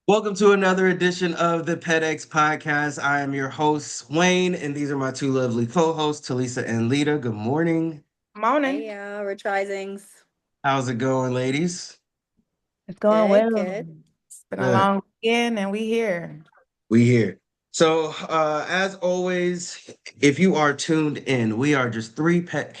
Welcome to another edition of the PETx podcast. I am your host, Wayne, and these are my two lovely co-hosts, TeLisa and Lita. Good morning. Morning. Hey Rich Risings. How's it going, ladies? It's going Good, well. good. It's been a Good. long weekend and we here. We here. So, as always, if you are tuned in, we are just three pet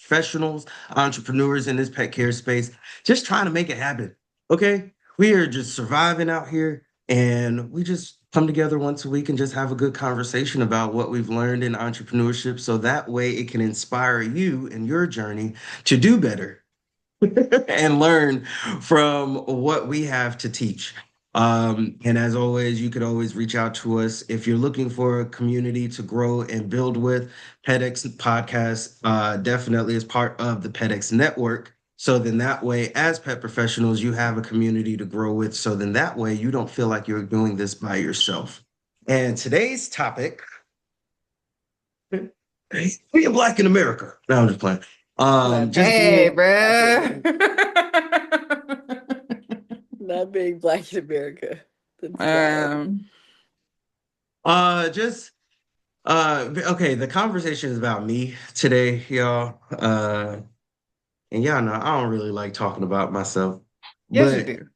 professionals, entrepreneurs in this pet care space, just trying to make it happen. Okay, we are just surviving out here, and we just come together once a week and just have a good conversation about what we've learned in entrepreneurship, so that way it can inspire you in your journey to do better and learn from what we have to teach. And as always, you could always reach out to us if you're looking for a community to grow and build with. PETx podcast definitely is part of the PETx network. So then that way, as pet professionals, you have a community to grow with. So then that way, you don't feel like you're doing this by yourself. And today's topic, being Black in America. No, I'm just playing. Not Just Hey, being bruh. not being Black in America. That's wild. um, just okay, the conversation is about me today, y'all. And y'all know I don't really like talking about myself, yes, you but do.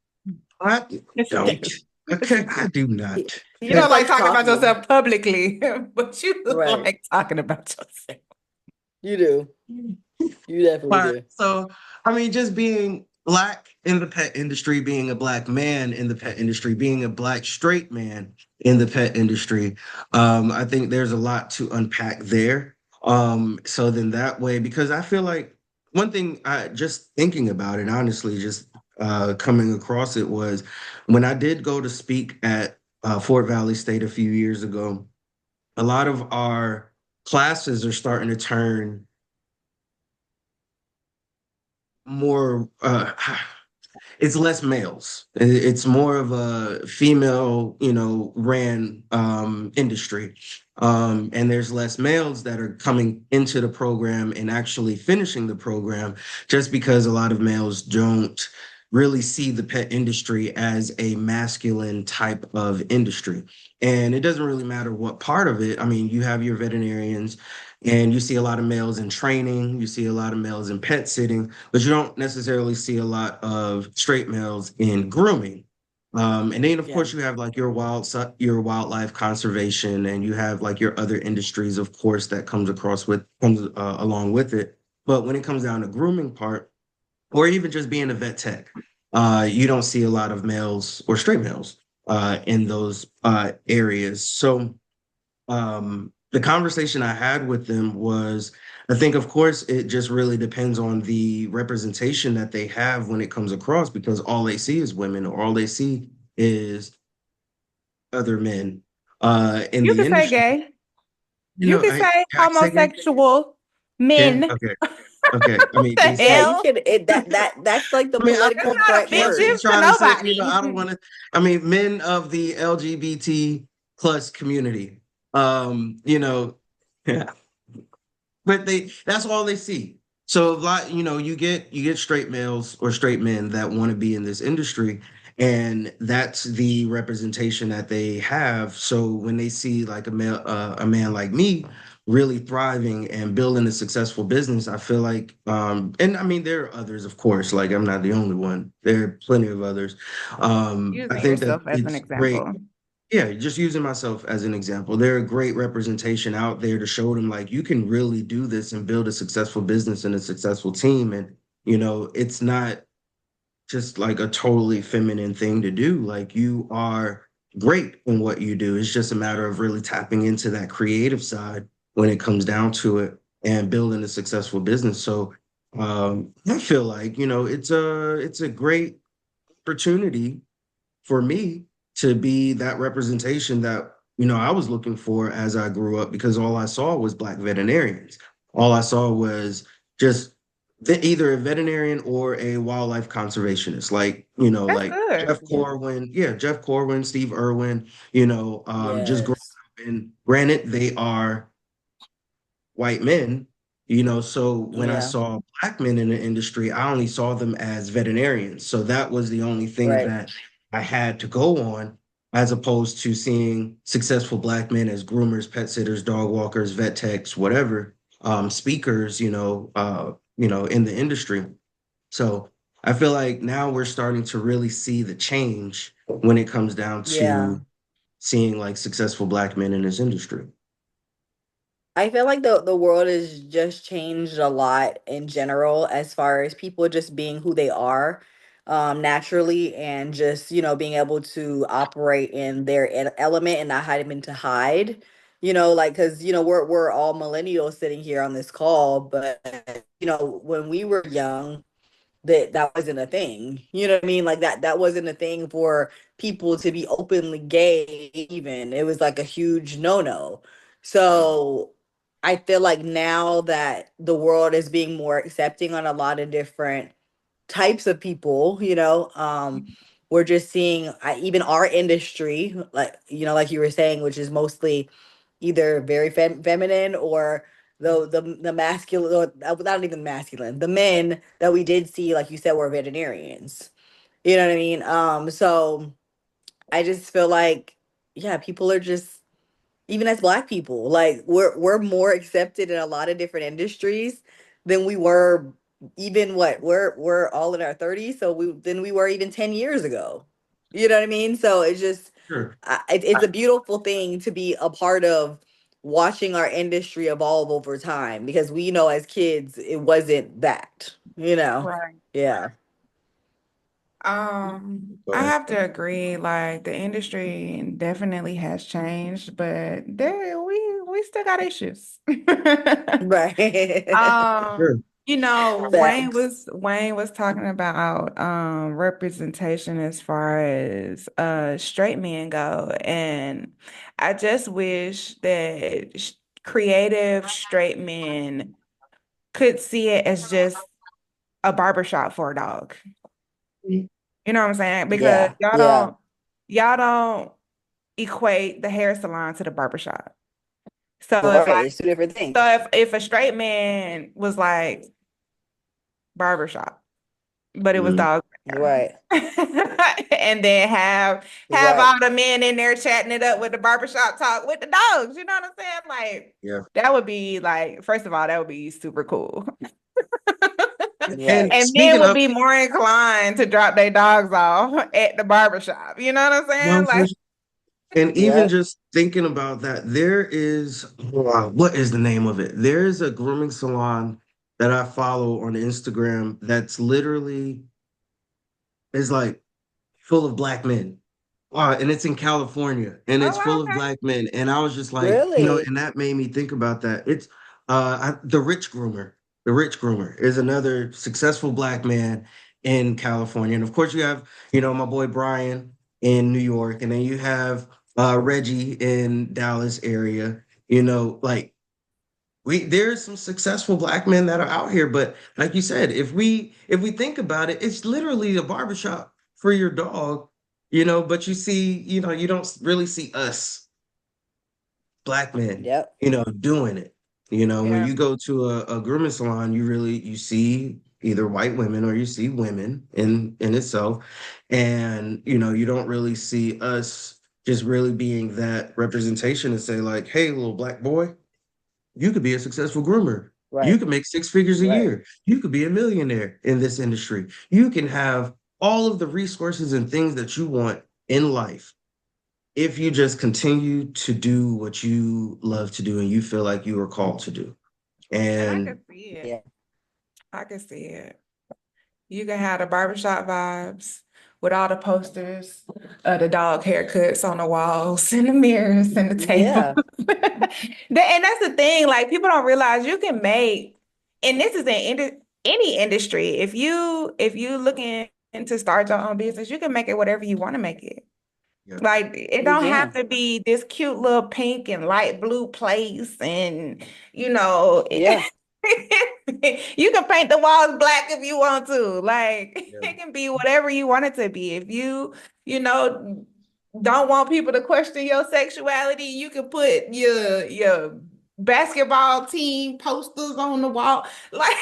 I Yes, you don't. do. Yes, Okay, you I do. do He, not. You he don't Okay. like likes talking about talking. yourself publicly, but you Right. like talking about yourself. You do. You definitely But do. so I mean, just being Black in the pet industry, being a Black man in the pet industry, being a Black straight man in the pet industry, I think there's a lot to unpack there. So then that way, because I feel like one thing I just thinking about it, honestly, just coming across it was when I did go to speak at Fort Valley State a few years ago, a lot of our classes are starting to turn more it's less males. It's more of a female, ran industry. And there's less males that are coming into the program and actually finishing the program just because a lot of males don't really see the pet industry as a masculine type of industry. And it doesn't really matter what part of it. I mean, you have your veterinarians and you see a lot of males in training, you see a lot of males in pet sitting, but you don't necessarily see a lot of straight males in grooming. And then of Yeah. course you have like your wildlife conservation, and you have like your other industries, of course, that comes along with it. But when it comes down to grooming part, or even just being a vet tech, you don't see a lot of males or straight males in those areas. So the conversation I had with them was, I think, of course, it just really depends on the representation that they have when it comes across, because all they see is women, or all they see is other men in You the can say industry. gay. You can say I say gay? homosexual Can men. okay, okay. I What mean, the Yeah, DC. you hell? can that's like the I mean, It's political not correct offensive I'm word. to trying to say, I don't nobody. want to. I mean, men of the LGBT plus community. You know, yeah, but that's all they see. So a lot, you get straight males or straight men that want to be in this industry, and that's the representation that they have. So when they see like a man like me really thriving and building a successful business, I feel like, and I mean there are others, of course, like I'm not the only one. There are plenty of others. I Using think that yourself as an it's great. example. Yeah, just using myself as an example. They're a great representation out there to show them like you can really do this and build a successful business and a successful team. And, it's not just like a totally feminine thing to do. Like you are great in what you do. It's just a matter of really tapping into that creative side when it comes down to it and building a successful business. So I feel like, it's a great opportunity for me to be that representation that I was looking for as I grew up, because all I saw was Black veterinarians. All I saw was just either a veterinarian or a wildlife conservationist, like That's like good. Jeff Yeah. Corwin, yeah, Jeff Corwin, Steve Irwin, just growing Yes. up. And granted, they are white men, so when I Yeah. saw Black men in the industry, I only saw them as veterinarians. So that was the only thing Right. that I had to go on, as opposed to seeing successful Black men as groomers, pet sitters, dog walkers, vet techs, whatever, speakers, in the industry. So I feel like now we're starting to really see the change when it comes down Yeah. to seeing like successful Black men in this industry. I feel like the world has just changed a lot in general as far as people just being who they are naturally and just, being able to operate in their element and not having to hide. Like cuz we're all millennials sitting here on this call, but when we were young, that wasn't a thing. You know what I mean? Like that wasn't a thing for people to be openly gay even. It was like a huge no-no. So I feel like now that the world is being more accepting on a lot of different types of people, we're just seeing even our industry, like like you were saying, which is mostly either very feminine or the masculine, or not even masculine, the men that we did see, like you said, were veterinarians. You know what I mean? So I just feel like, yeah, people are just, even as Black people, like we're more accepted in a lot of different industries than we were, even what we're all in our 30s, so we were even 10 years ago. You know what I mean? So it's just Sure. it's a beautiful thing to be a part of, watching our industry evolve over time, because we know as kids it wasn't that, Right. yeah. Go I ahead. have to agree, like the industry definitely has changed, but we still got issues. Right. Um, Sure. Facts. Wayne was talking about representation as far as straight men go, and I just wish that creative straight men could see it as just a barbershop for a dog. You know what I'm saying? Because Yeah, yeah. y'all don't equate the hair salon to the barbershop. So if Right, like it's two different things. so if a straight man was like barbershop, but it was Mm, dog hair. Right, And then have right, all the men in there chatting it up with the barbershop talk with the dogs. You know what I'm saying? Like yeah. that would be like, first of all, that would be super cool. And right. And men speaking would of, be more inclined to drop their dogs off at the barbershop. You know what I'm saying? well, Like, and even Yep. just thinking about that, there is, what is the name of it? There's a grooming salon that I follow on Instagram that's literally is like full of Black men. And it's in California and oh, it's full of okay. Black men. And I was just like, Really? and that made me think about that. It's the Rich Groomer. The Rich Groomer is another successful Black man in California. And of course, you have, my boy Brian in New York, and then you have Reggie in Dallas area. Like there's some successful Black men that are out here, but like you said, if we think about it, it's literally a barbershop for your dog, but you don't really see us Black men, Yep. doing it. When Yeah. you go to a grooming salon, you see either white women or you see women in itself. And you don't really see us just really being that representation and say, like, hey, little Black boy, you could be a successful groomer. You Right, could make six figures a right, year. You could be a millionaire in this industry. You can have all of the resources and things that you want in life if you just continue to do what you love to do and you feel like you are called to do. And I And could see it. yeah. I could see it. You can have the barbershop vibes with all the posters, the dog haircuts on the walls and the mirrors and the table. Yeah. And that's the thing, like people don't realize you can make, and this is in any industry. If you looking to start your own business, you can make it whatever you want to make it. yeah, Like it You don't have can. to be this cute little pink and light blue place, and you know, Yeah. you can paint the walls black if you want to. Like yeah, it can be whatever you want it to be. If you know, don't want people to question your sexuality, you can put your basketball team posters on the wall. Like,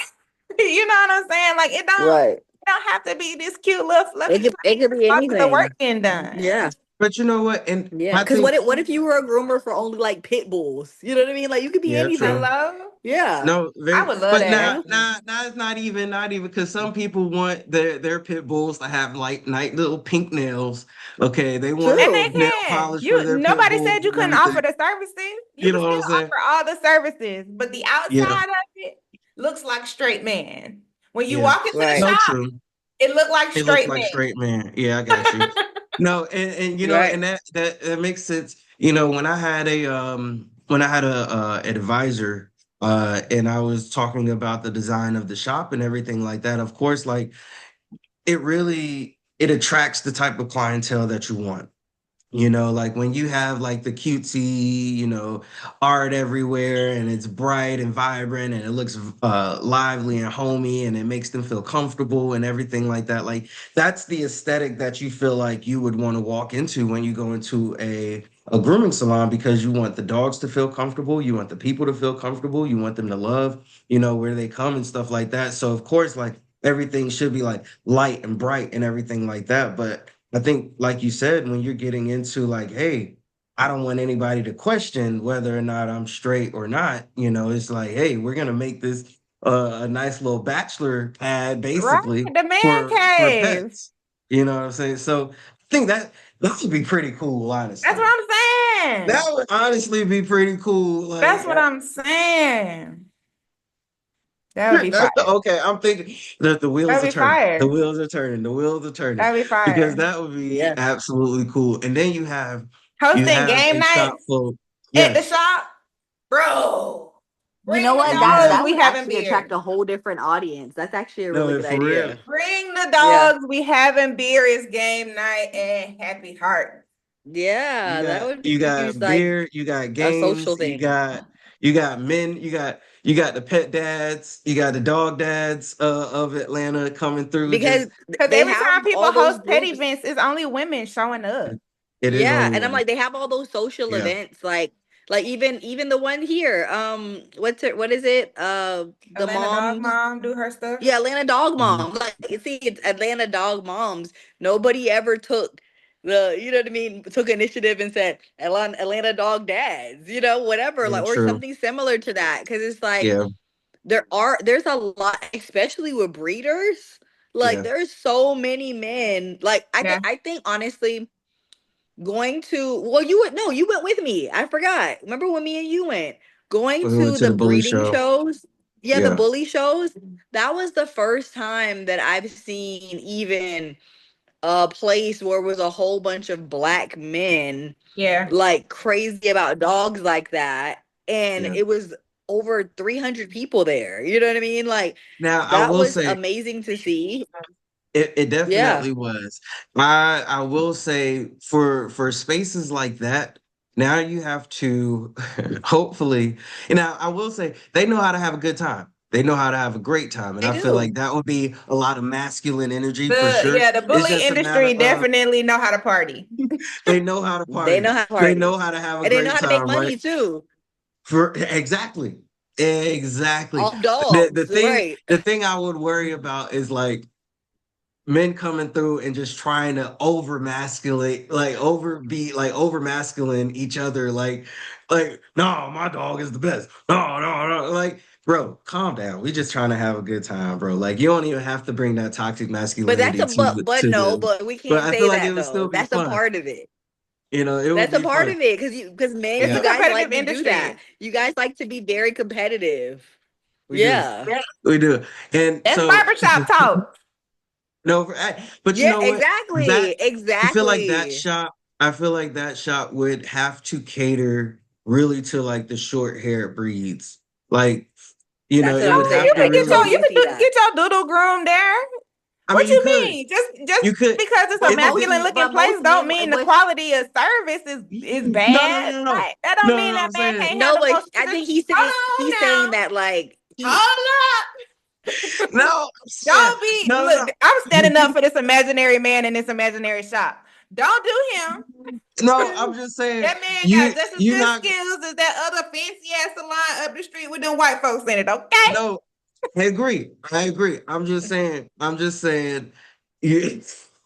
you know what I'm saying? Like it don't Right. don't have to be this cute little fluffy. It could be Fuck with the work anything. getting done. Yeah. But you know what? And Yeah. I Because think, what if you were a groomer for only like pit bulls? You know what I mean? Like you could be yeah, anything. true. Hello? Yeah. No, I very, would love but that. now it's not even because some people want their pit bulls to have like little pink nails. Okay, they want And they True. nail can. polish for their pit Nobody bulls said you and couldn't everything. offer the services. You You can know what still I'm saying? offer all the services, but the Yeah, outside of it looks like straight man. When you yeah. walk into the Right. No, shop, true. it looked like It looks straight like man. straight man. Yeah, I got you. No, and you know, Right. and that makes sense. You know, when I had a advisor and I was talking about the design of the shop and everything like that, of course, like it attracts the type of clientele that you want. You know, like when you have like the cutesy, art everywhere and it's bright and vibrant and it looks lively and homey and it makes them feel comfortable and everything like that. Like that's the aesthetic that you feel like you would want to walk into when you go into a grooming salon because you want the dogs to feel comfortable, you want the people to feel comfortable, you want them to love, where they come and stuff like that. So of course, like everything should be like light and bright and everything like that. But I think, like you said, when you're getting into like, hey, I don't want anybody to question whether or not I'm straight or not, it's like, hey, we're gonna make this a nice little bachelor pad Right? basically The man for cave. pets. You know what I'm saying? So I think that would be pretty cool, That's honestly. what I'm That saying. would honestly be pretty cool. That's Like, what I'm saying. That would be fire. okay, I'm thinking that the wheels That'd are be turning. The fire. wheels are turning. The wheels are turning. That'd be Because fire. that would be Yeah. absolutely cool. And then you Hosting have game a shop nights full. at the Yes. shop, bro. You know Bring the what? And you That have dogs. that We would having actually beer. attract a whole different audience. That's actually a really no, good for real. idea. Bring the Yeah. dogs. We having beer. It's game night and happy heart. You Yeah, that got would you be got like beer, you got a social games, you thing. got you got men, you got the pet dads, you got the dog dads of Atlanta coming through. Because Just Because they every have time people all those host pet groups. events, it's only women showing up. it is Yeah, only and I'm women. like, they have all those social Yeah. events, like even the one here. What is it? The Atlanta Dog moms. Mom do her stuff. Yeah, Atlanta Dog Mhm. Moms. Like, you see, it's Atlanta Dog Moms. Nobody ever took you know what I mean, took initiative and said Atlanta Dog Dads, whatever, Yeah, like, or true. something similar to that. Because it's like Yeah, there's a lot, especially with breeders. Like, yeah. there's so many men. Like, Yeah. I think honestly, going to well, you went with me. I forgot. Remember when me and you went going We went to to the the bully breeding show. shows? Yeah, the Yeah. bully shows. That was the first time that I've seen even a place where was a whole bunch of black men Yeah. like crazy about dogs like that, and Yeah. it was over 300 people there. You know what I mean? Like, Now I that will was say amazing to see. it Yeah. definitely was. I will say for spaces like that, now you have to hopefully, I will say they know how to have a good time. They know how to have a great time. And They I feel like do. that would be a lot of masculine energy for The sure. yeah, the It's bully just a matter industry of definitely know how to party. they know how to They party. know how to They know party. how to have a And they know great how to make time, right? money too. For exactly. Exactly. Off The dogs, thing right? the thing I would worry about is like men coming through and just trying to over masculate, like over masculine each other, like, no, my dog is the best. No, no, no. Like, bro, calm down. We just trying to have a good time, bro. Like, you don't even have to bring that toxic But that's masculinity a to but the but to no, the but we but can't I feel say like it that would though. still be That's a fun. part of it. It would That's a be part fun. of it because men, It's you a Yeah, guys competitive like to do that. industry. You guys like to be very competitive. we do. Yeah. Yeah. We do. And That's so barbershop talk. no, but you Yeah, know what? That exactly. I feel like that Exactly. shop, I feel like that shop would have to cater really to like the short hair breeds. Like, That's what it I'm would Oh, have you to saying. can I get your really, totally see that. get your doodle groomed there. I What mean, you you could, mean? Just you could, because it's a But it most masculine depends. looking but place most don't men mean the but quality of service is No, no, no, bad. no, no. Like that don't No, mean no, that I'm man saying, can't no, handle but most I of think the hold he's on saying now. that like he Hold up. no, I'm saying, Don't be no, look, no, I'm no. standing up for this imaginary man in this imaginary shop. Don't do him. No, I'm just saying, That man got just as you good not, skills as that other fancy ass salon up the street with them white folks in it, okay? no. I agree. I agree. I'm just saying, you,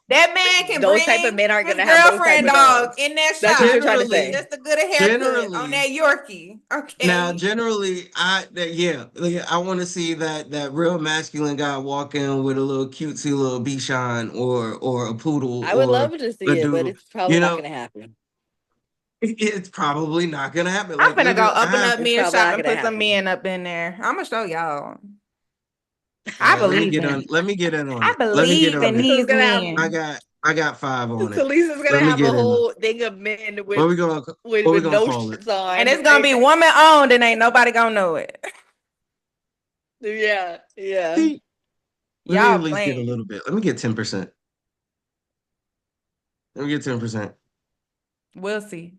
That man can Those type of bring men aren't his gonna have those type girlfriend of dog dogs. in that That's what shot you're trying to with generally, say. just a good haircut on generally, that Yorkie. now, Okay. generally, yeah, I want to see that real masculine guy walk in with a little cutesy little Bichon or a poodle I would or love to a see it, but doodle. it's probably You not know, gonna happen. it's probably not gonna happen. I'm Like finna go literally, I open have. up It's me a probably shop not and gonna put some happen. men up in there. I'm gonna show y'all. All I right, let me believe get in on. it. Let me get in on I it. Let me get believe in on it. Telisa's these gonna have men. I got five on it. Telisa's gonna Let me have a get in. whole thing of men What we gonna what we with gonna no call it? shirts And on. it's gonna be woman owned and ain't nobody gonna know it. Yeah, yeah. See, let me at Y'all least get a playing. little bit. Let me get 10%. Let me get 10%. We'll see.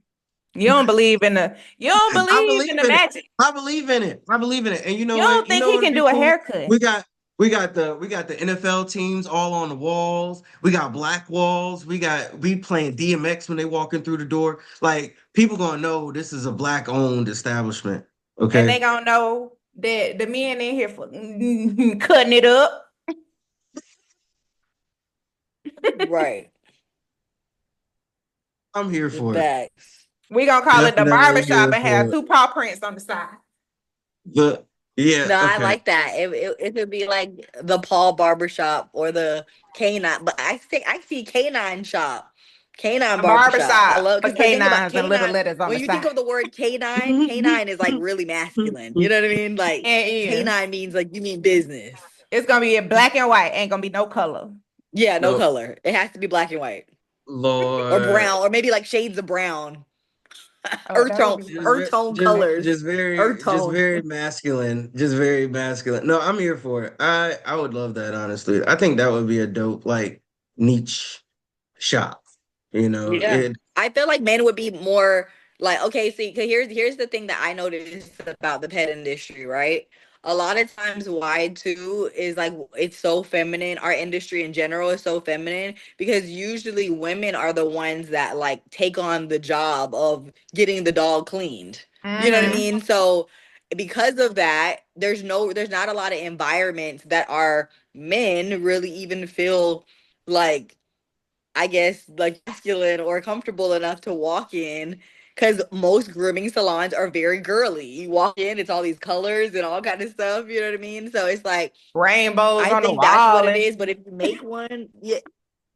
You don't I believe in believe the in it. magic. I believe in it. I believe in it. And you know You don't what? You think know he what'd can be do a cool? haircut. We got the NFL teams all on the walls. We got black walls. We playing DMX when they walking through the door. Like people gonna know this is a black owned establishment. And they Okay. gonna know that the men in here for cutting it up. Right. I'm here The for it. facts. We gonna call it the Definitely barbershop here and have for it. two paw prints on the side. The yeah, No, I okay. like that. It could be like the Paul Barbershop or the Canine, but I see Canine Shop, Canine A Barbershop. I barbershop love for because the thing about canines and little canine, letters on when the you think side. of the word canine, canine is like really masculine. You know what I mean? Like And is. canine means like you mean business. It's gonna be in black and white, ain't gonna be no color. Yeah, no No, color. It has to be black and white or Lord. brown or maybe like shades of brown, Oh, that would be earth tone colors, earth Just tone. very masculine, just very masculine. No, I'm here for it. I would love that, honestly. I think that would be a dope like niche shop. You know, Yeah. it I feel like men would be more like, okay, see, 'cause here's the thing that I noticed about the pet industry, right? A lot of times why too is like it's so feminine. Our industry in general is so feminine because usually women are the ones that like take on the job of getting the dog cleaned. You know what I Mm-hmm. mean? So because of that, there's not a lot of environments that our men really even feel like I guess like masculine or comfortable enough to walk in because most grooming salons are very girly. You walk in, it's all these colors and all kind of stuff. You know what I mean? So it's like Rainbows I on the think that's what wall it and is. But shit. if you make one, yeah,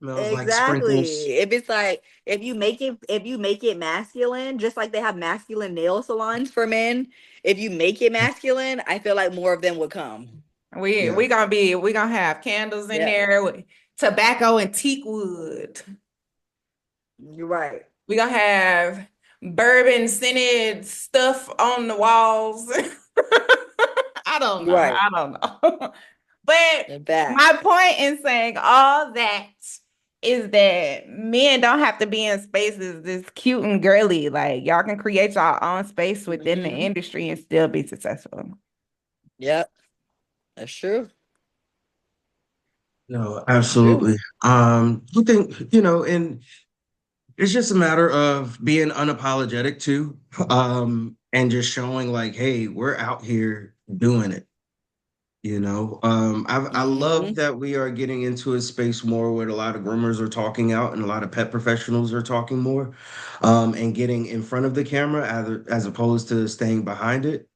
smells like sprinkles. exactly. If it's like if you make it masculine, just like they have masculine nail salons for men, if you make it masculine, I feel like more of them would come. Yeah. We gonna have candles in Yeah, there with tobacco and teak wood. you're right. We gonna have bourbon scented stuff on the walls. I don't You're know. right. I don't know. But In fact, my point in saying all that is that men don't have to be in spaces this cute and girly. Like y'all can create your own space within the hmm, industry and still be successful. yep, that's true. No, That's true. absolutely. I think, and it's just a matter of being unapologetic too, and just showing like, hey, we're out here doing it. I love Hmm. that we are getting into a space more where a lot of groomers are talking out and a lot of pet professionals are talking more, and getting in front of the camera as opposed to staying behind it,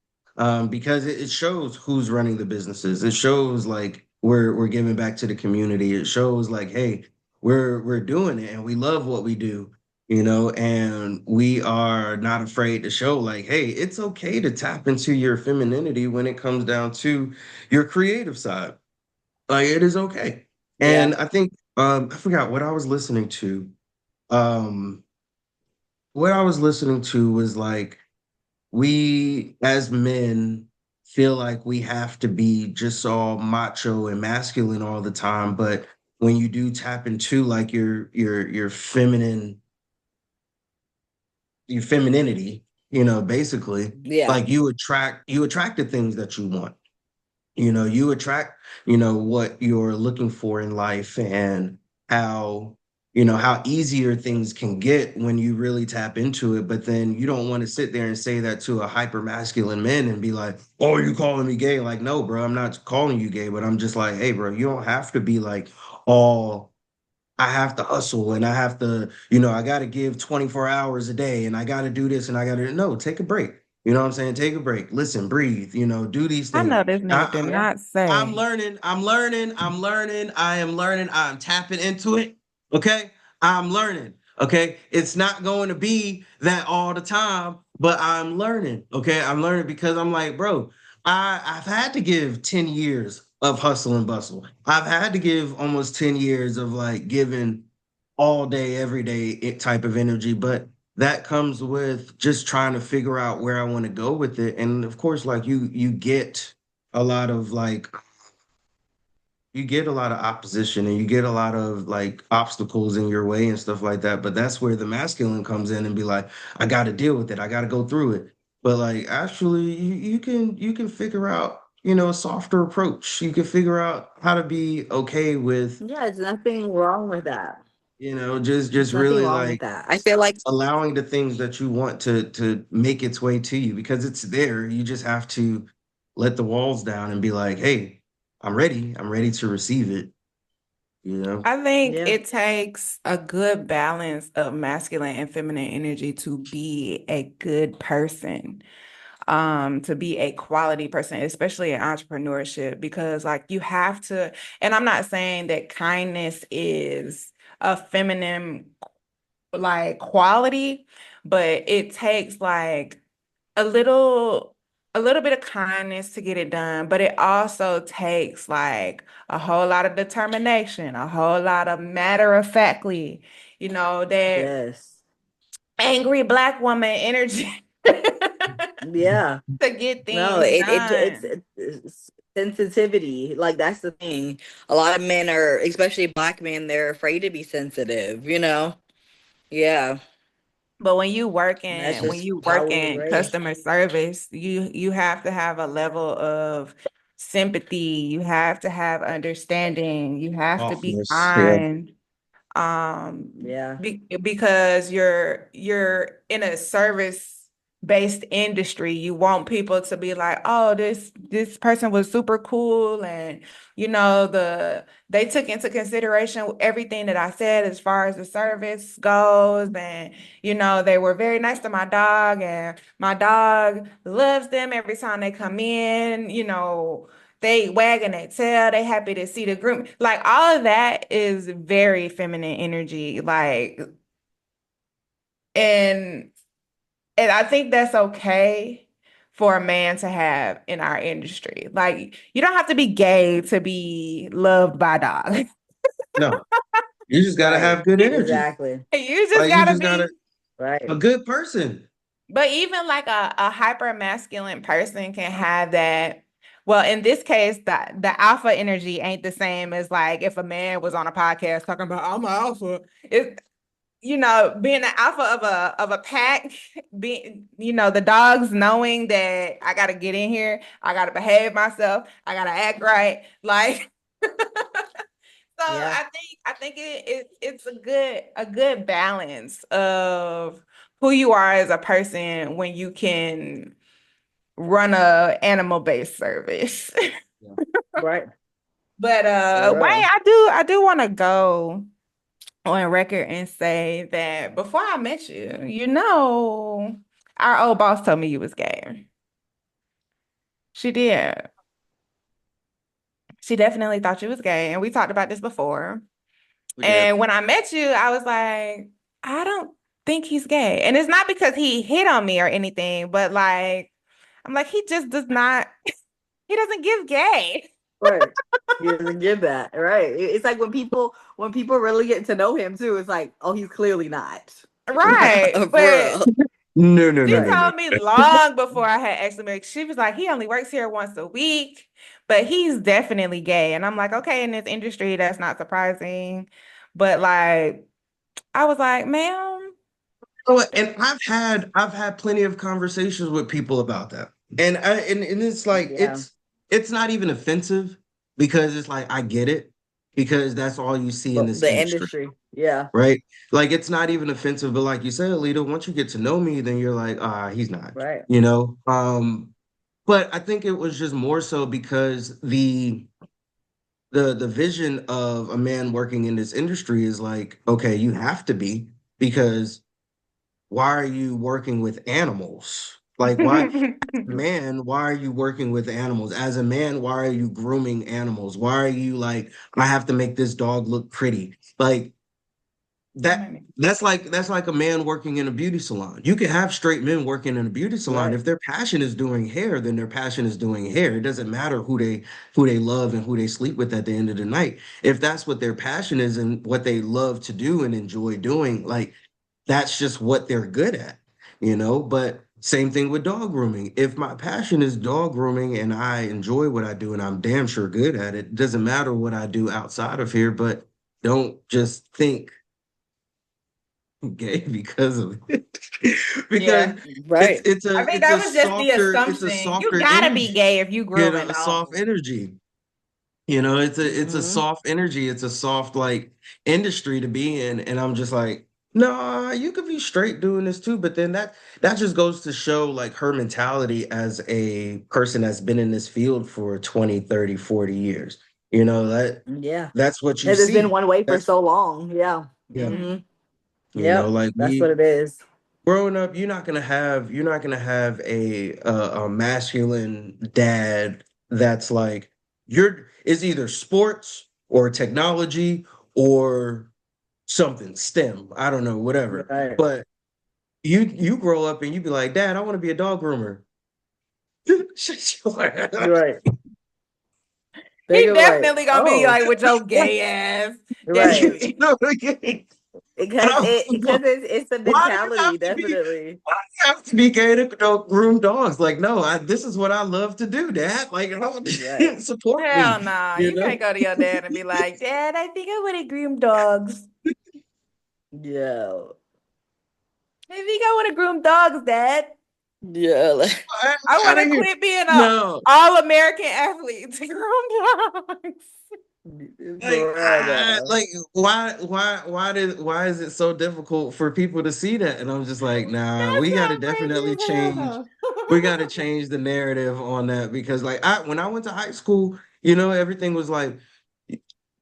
because it shows who's running the businesses. It shows like we're giving back to the community. It shows like, hey, we're doing it and we love what we do. And we are not afraid to show like, hey, it's okay to tap into your femininity when it comes down to your creative side. Like it is okay. Yeah. And I think I forgot what I was listening to. Um what I was listening to was like we as men feel like we have to be just all macho and masculine all the time, but when you do tap into like your your femininity, basically Yeah. like you attract the things that you want. You attract, what you're looking for in life and how how easier things can get when you really tap into it. But then you don't want to sit there and say that to a hyper masculine man and be like, oh, you calling me gay? Like, no, bro, I'm not calling you gay, but I'm just like, hey, bro, you don't have to be like all I have to hustle and I have to, I got to give 24 hours a day and I got to do this and I got to, no, take a break. You know what I'm saying? Take a break, listen, breathe, do these I things. know this nigga did I, not I'm say. learning, I'm learning, I'm learning, I am learning, I'm tapping into it. Okay. I'm learning. Okay. It's not going to be that all the time, but I'm learning. Okay. I'm learning because I'm like, bro, I've had to give 10 years of hustle and bustle. I've had to give almost 10 years of like giving all day, every day type of energy, but that comes with just trying to figure out where I want to go with it. And of course, like you get a lot of like you get a lot of opposition and you get a lot of like obstacles in your way and stuff like that. But that's where the masculine comes in and be like, I got to deal with it. I got to go through it. But like actually you can figure out, a softer approach. You can figure out how to be okay with, Yeah, there's nothing wrong with that. just There's nothing really wrong with like that. I feel like, allowing the things that you want to make its way to you because it's there. You just have to let the walls down and be like, hey, I'm ready. I'm ready to receive it, you know? I think yeah, it takes a good balance of masculine and feminine energy to be a good person, to be a quality person, especially in entrepreneurship, because like you have to, and I'm not saying that kindness is a feminine like quality, but it takes like a little a little bit of kindness to get it done, but it also takes like a whole lot of determination, a whole lot of matter of factly, that yes. angry black woman energy Yeah. to get No, things done. it's sensitivity. Like that's the thing. A lot of men are, especially black men, they're afraid to be sensitive, you know? Yeah. But That's when just you work how we were in raised. customer service, you have to have a level of sympathy. You have to have understanding. You have to be Softness. Yeah. kind. Yeah. Because you're in a service-based industry. You want people to be like, oh, this person was super cool, and they took into consideration everything that I said as far as the service goes, and they were very nice to my dog, and my dog loves them every time they come in. They wagging their tail, they happy to see the groom. Like all of that is very feminine energy. Like, and and I think that's okay for a man to have in our industry. Like, you don't have to be gay to be loved by a dog. No, you just got to Right. have good energy. Exactly. You just Like you gotta just got to be. Right. a good person. But even like a hyper masculine person can have that. Well, in this case, the alpha energy ain't the same as like if a man was on a podcast talking about I'm an alpha. It being the alpha of a pack, being the dogs knowing that I gotta get in here, I gotta behave myself, I gotta act right. Like so Yeah. I think it's a good balance of who you are as a person when you can run a animal-based service. Yeah. Right. But For Wayne, real. I do want to go on record and say that before I met you, our old boss told me you was gay. She did. She definitely thought you was gay, and we talked about this before. We did. And when I met you, I was like, I don't think he's gay. And it's not because he hit on me or anything, but like, I'm like, he just does not, he doesn't give gay. Right. He doesn't give that. Right. It's like when people really get to know him too, it's like, oh, he's clearly not. Right. For But real. No, no, no, she no, Right. no. told me long before I had actually married. She was like, he only works here once a week, but he's definitely gay. And I'm like, okay, in this industry, that's not surprising. But like, I was like, ma'am, And I've had plenty of conversations with people about that. And it's like Yeah. it's not even offensive because it's like I get it. because that's all you see in But this the industry, industry, yeah, right? Like it's not even offensive, but like you said, Lita, once you get to know me, then you're like, he's not, right. you know. But I think it was just more so because the vision of a man working in this industry is like, okay, you have to be, because why are you working with animals? Like, why, man, why are you working with animals? As a man, why are you grooming animals? Why are you like, I have to make this dog look pretty? Like, that's like a man working in a beauty salon. You can have straight men working in a beauty salon. Right. If their passion is doing hair, then their passion is doing hair. It doesn't matter who they love and who they sleep with at the end of the night. If that's what their passion is and what they love to do and enjoy doing, like that's just what they're good at, you know? But same thing with dog grooming. If my passion is dog grooming and I enjoy what I do and I'm damn sure good at it, it doesn't matter what I do outside of here, but don't just think gay because of it. Because Yeah. Right. I mean, that was just the it's a assumption. You softer gotta be energy, gay if you you grooming know, a soft dogs. energy. You know, it's a Hmm. soft energy, it's a soft like industry to be in. And I'm just like, no, you could be straight doing this too. But then that just goes to show like her mentality as a person that's been in this field for 20, 30, 40 years. You know, Yeah. that's what you It has been see. one way for That's so long. Yeah. yeah. Hmm. Hmm. You know, Yep. like That's what we it is. growing up, you're not gonna have a masculine dad that's like you're is either sports or technology or something STEM. I don't know, whatever. Right. But you grow up and you be like, Dad, I want to be a dog groomer. You're right. They He go like, definitely gonna be oh, like with your gay ass. right. You Definitely. know, and Because I'm like, it's the why do you mentality, have to be? definitely. Why do you have to be gay to groom dogs? Like, no, this is what I love to do, Dad. Like, Right. support Hell me, no. you You know? can't go to your dad and be like, Dad, I think I want to groom dogs. Yeah. I think I want to groom dogs, Dad. Yeah. I Out want of to here. quit being a No, all-American athlete to groom dogs. like, For real though. like, why is it so difficult for people to see that? And I'm just like, nah, That's we got so to crazy definitely as change. hell. We got to change the narrative on that because, like, when I went to high school, you know, everything was like,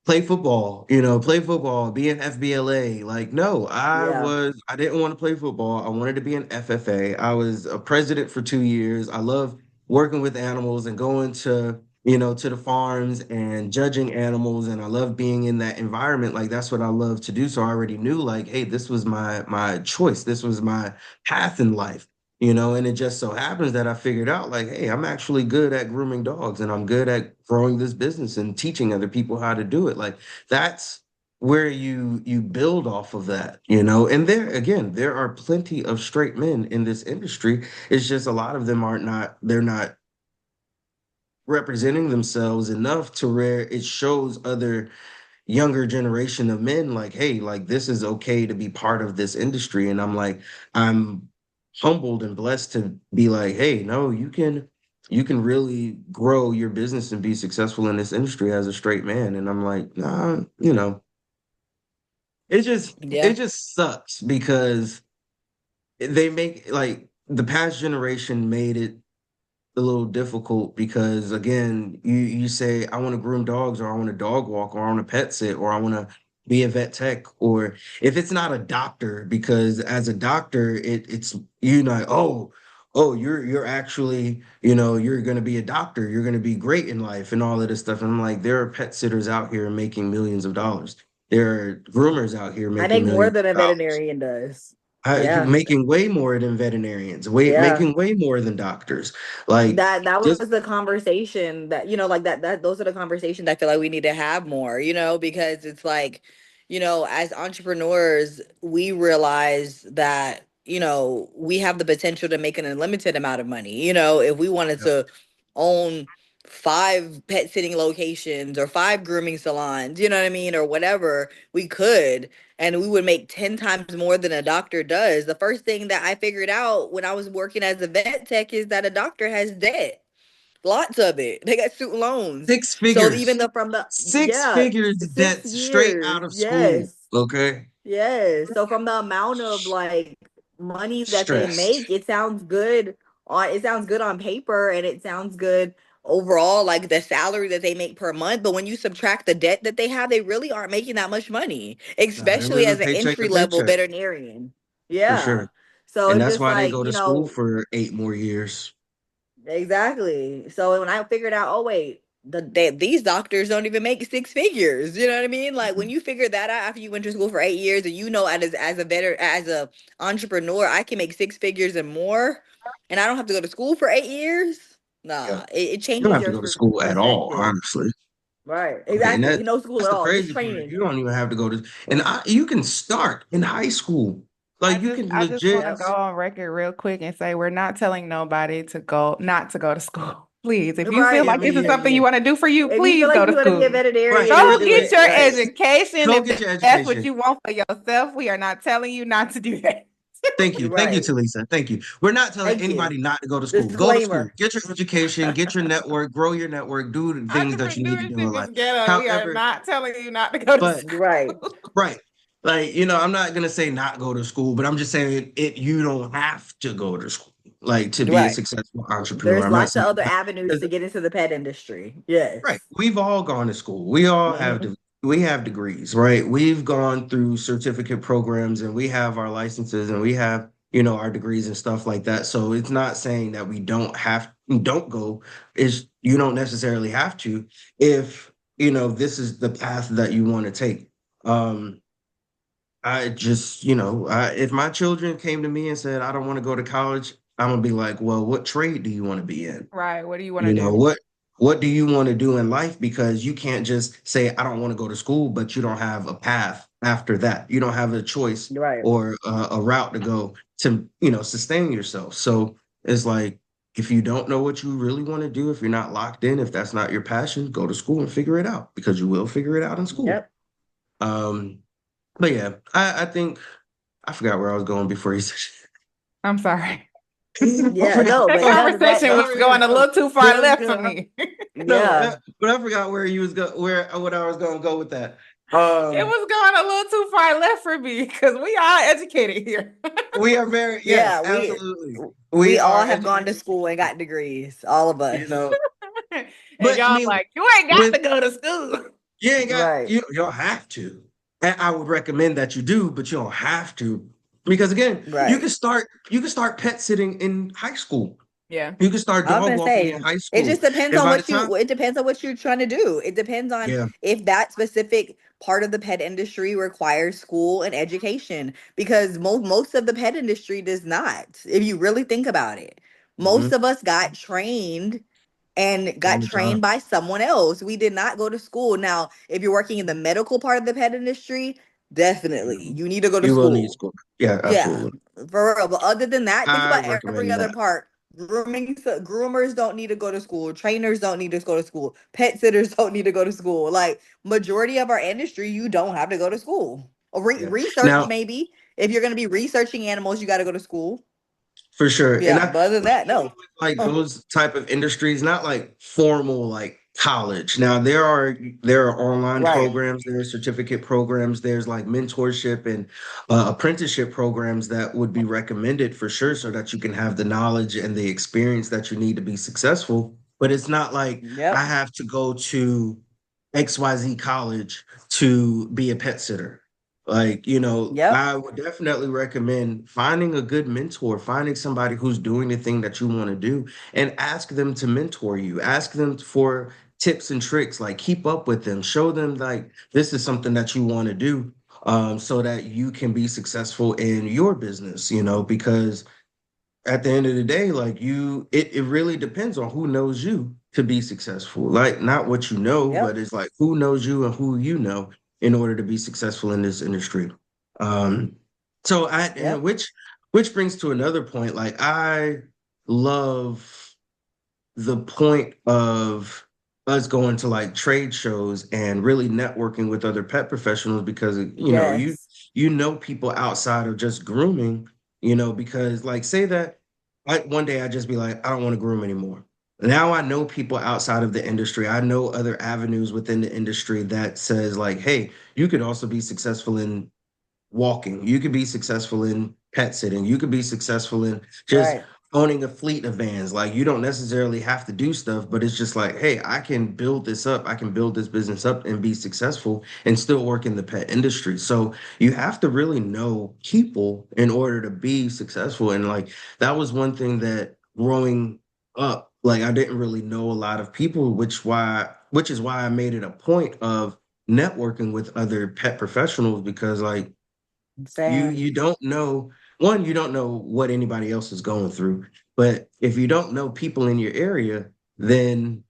play football, be an FBLA. Like, no, Yeah. I didn't want to play football. I wanted to be an FFA. I was a president for 2 years. I love working with animals and going to the farms and judging animals. And I love being in that environment. Like, that's what I love to do. So I already knew, like, hey, this was my choice. This was my path in life. And it just so happens that I figured out like, hey, I'm actually good at grooming dogs and I'm good at growing this business and teaching other people how to do it. Like that's where you build off of that. And there are plenty of straight men in this industry. It's just a lot of them they're not representing themselves enough to where it shows other younger generation of men like, hey, like this is okay to be part of this industry. And I'm like, I'm humbled and blessed to be like, hey, no, you can really grow your business and be successful in this industry as a straight man. And I'm like, nah, it just it Yeah. just sucks because they make like the past generation made it a little difficult because again, you say I want to groom dogs or I want to dog walk or I want to pet sit or I want to be a vet tech or if it's not a doctor because as a doctor it's oh you're actually you're going to be a doctor, you're going to be great in life and all of this stuff. And I'm like, there are pet sitters out here making millions of dollars. There are groomers out here I making think more millions than a of dollars. veterinarian does. You're Yeah. making way more than veterinarians, Yeah. making way more than doctors. Like That just was the conversation that, like that those are the conversations I feel like we need to have more, because it's like, as entrepreneurs, we realize that, we have the potential to make an unlimited amount of money. If we wanted Yep. to own 5 pet sitting locations or 5 grooming salons, you know what I mean, or whatever, we could, and we would make 10 times more than a doctor does. The first thing that I figured out when I was working as a vet tech is that a doctor has debt. lots of it. They got student loans. Six So figures. even the from the Six yeah, figures six that's straight out years. of school. Yes. Okay. Yes. So from the amount of like money that they Stressed. make, it sounds good on paper and it sounds good overall, like the salary that they make per month. But when you subtract the debt that they have, they really aren't making that much money, Nah, they're especially living as an paycheck to entry level paycheck veterinarian. for Yeah. sure. So And it's that's just why they like, go to school for 8 more years. exactly. So when I figured out, oh wait, these doctors don't even make six figures. You know what I mean? Like when Mhm. you figure that out after you went to school for 8 years, and you know, as a better as a entrepreneur, I can make six figures and more, and I don't have to go to school for 8 years. Yeah. Nah, it You don't changes have to your go to school at all, perspective. honestly. Right. And Exactly. No school that's at the all. Just crazy part. training. You don't even have to go to, and you can start in high school. Like you can I just want legit, to Yep. go on record real quick and say we're not telling nobody to go not to go to school. Please, if you feel Right. I like this is mean, something you want to do for you, If you feel please like go you to want to be a school. right. veterinarian, And then Go it, do get it. your listen, Right. education go if get your that's what education. you want for yourself. We are not telling you not to do that. Thank you, Right. TeLisa. Thank you. We're not telling Thank you. anybody not to go to school. Go to school, Disclaimer. get your education, get your network, grow your network, do the things that you need to do in Entrepreneurship life. is ghetto. We are However, not telling you not to go to but Right. school. right. Like, I'm not gonna say not go to school, but I'm just saying you don't have to go to school, like to be a Right. successful entrepreneur. There's I'm not lots of saying other that. avenues 'Cause, to get into the pet industry. right, Yes. we've all gone to school. We all have Mhm. we have degrees, right? We've gone through certificate programs and we have our licenses and we have, our degrees and stuff like that. So it's not saying that don't go, is you don't necessarily have to if, this is the path that you want to take. Um, I just, if my children came to me and said, I don't want to go to college, I'm gonna be like, well, what trade do you want to be in? Right. What do you want to You know, do? what do you want to do in life? Because you can't just say, I don't want to go to school, but you don't have a path after that. You don't have a choice Right. or a route to go to, sustain yourself. So it's like, if you don't know what you really want to do, if you're not locked in, if that's not your passion, go to school and figure it out because you will figure it out in school. Yep. Um, but yeah, I think I forgot where I was going before you said I'm sorry. I Yeah. forgot. No, That but Oh, no, conversation was going a little too but far I left for forgot. me. No, yeah. but I forgot where you was where what I was going to go with that. It Um, was going a little too far left for me because we are educated here. we are very yes, Yeah. absolutely. We We all are have gone to educated. school and got degrees. All of You us. know, And but I y'all mean, like, you ain't got with to go to school. you ain't got Right. you don't have to. And I would recommend that you do, but you don't have to because again, Right. you can start pet sitting in high school. Yeah. You can start I was dog gonna walking in say high it school, just depends and on by the what time, you're trying to do. It depends on yeah, if that specific part of the pet industry requires school and education because most of the pet industry does not. If you really think about it. Most hmm of us got on the job. trained by someone else. We did not go to school. Now, if you're working in the medical part of the pet industry, definitely Mhm. you need to go to You will need school. school. Yeah, Yeah, absolutely. for real. But other than that, think I about every recommend other that part. Groomers don't need to go to school. Trainers don't need to go to school. Pet sitters don't need to go to school. Like majority of our industry, you don't have to go to school. yeah. Research Now, maybe. If you're going to be researching animals, you got to go to school. for sure. And Yeah, but other than that, even no. with like Uh, those type of industries, not like formal like college. Now there are online right. programs, there are certificate programs, there's like mentorship and apprenticeship programs that would be recommended for sure, so that you can have the knowledge and the experience that you need to be successful. But it's not like I Yep. have to go to XYZ college to be a pet sitter. Like, Yep. I would definitely recommend finding a good mentor, finding somebody who's doing the thing that you want to do, and ask them to mentor you. Ask them for tips and tricks, like keep up with them, show them like this is something that you want to do, so that you can be successful in your business, because at the end of the day, like it really depends on who knows you to be successful. Like not what you know, Yep. but it's like who knows you and who you know in order to be successful in this industry. Um, so and Yep. which brings to another point. Like I love the point of us going to like trade shows and really networking with other pet professionals because Yes. you know people outside of just grooming, because like say that like one day I just be like I don't want to groom anymore. now I know people outside of the industry. I know other avenues within the industry that says like, hey, you could also be successful in walking. You could be successful in pet sitting. You could be successful in just Right. owning a fleet of vans. Like you don't necessarily have to do stuff, but it's just like, hey, I can build this up. I can build this business up and be successful and still work in the pet industry. So you have to really know people in order to be successful. And like that was one thing that growing up, like I didn't really know a lot of people, which is why I made it a point of networking with other pet professionals because like Same. you don't know one, you don't know what anybody else is going through. But if you don't know people in your area, then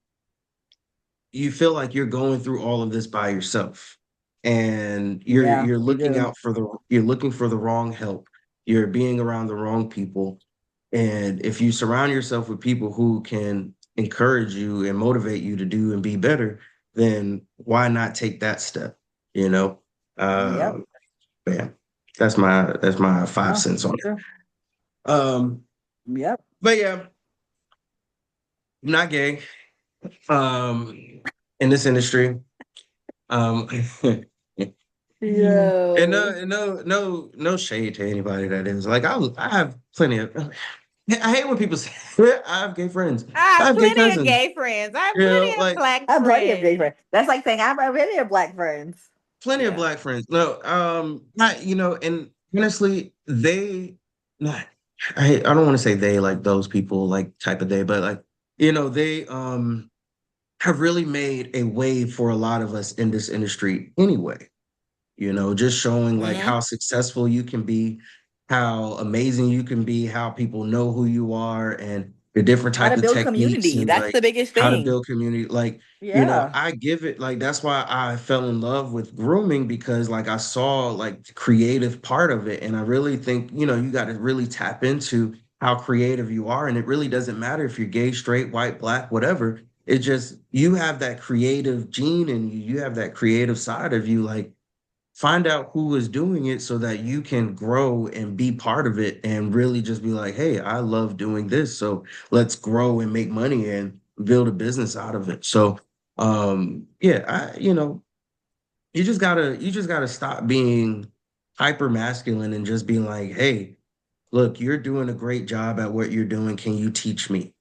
you feel like you're going through all of this by yourself. And Yeah, you're you looking do. out for the you're looking for the wrong help. You're being around the wrong people. And if you surround yourself with people who can encourage you and motivate you to do and be better, then why not take that step? You know? Yep. Uh, yeah, that's my five No, cents on it's it. true. Um, Yep. but yeah, I'm not gay. Um, in this industry. Um, Yo. no shade to anybody that is. Like I have plenty of. I hate when people say I have gay friends. I I have have gay plenty of cousins. gay friends. I have You know, plenty of like black I have plenty of gay friends. friends. That's like saying I have plenty of black friends. plenty of Yeah. black friends. No, not and honestly, not. I don't want to say they like those people like type of they, but like they have really made a way for a lot of us in this industry anyway. Just showing like Hmm. how successful you can be, how amazing you can be, how people know who you are and the different How type to of build techniques community. and That's like the biggest how to thing. build community. Like, Yeah. I give it like that's why I fell in love with grooming because like I saw like the creative part of it. And I really think, you got to really tap into how creative you are. And it really doesn't matter if you're gay, straight, white, black, whatever. It just you have that creative gene in you. You have that creative side of you. Like find out who is doing it so that you can grow and be part of it and really just be like, hey, I love doing this. So let's grow and make money and build a business out of it. So yeah, you just gotta stop being hyper masculine and just being like, hey, look, you're doing a great job at what you're doing. Can you teach me?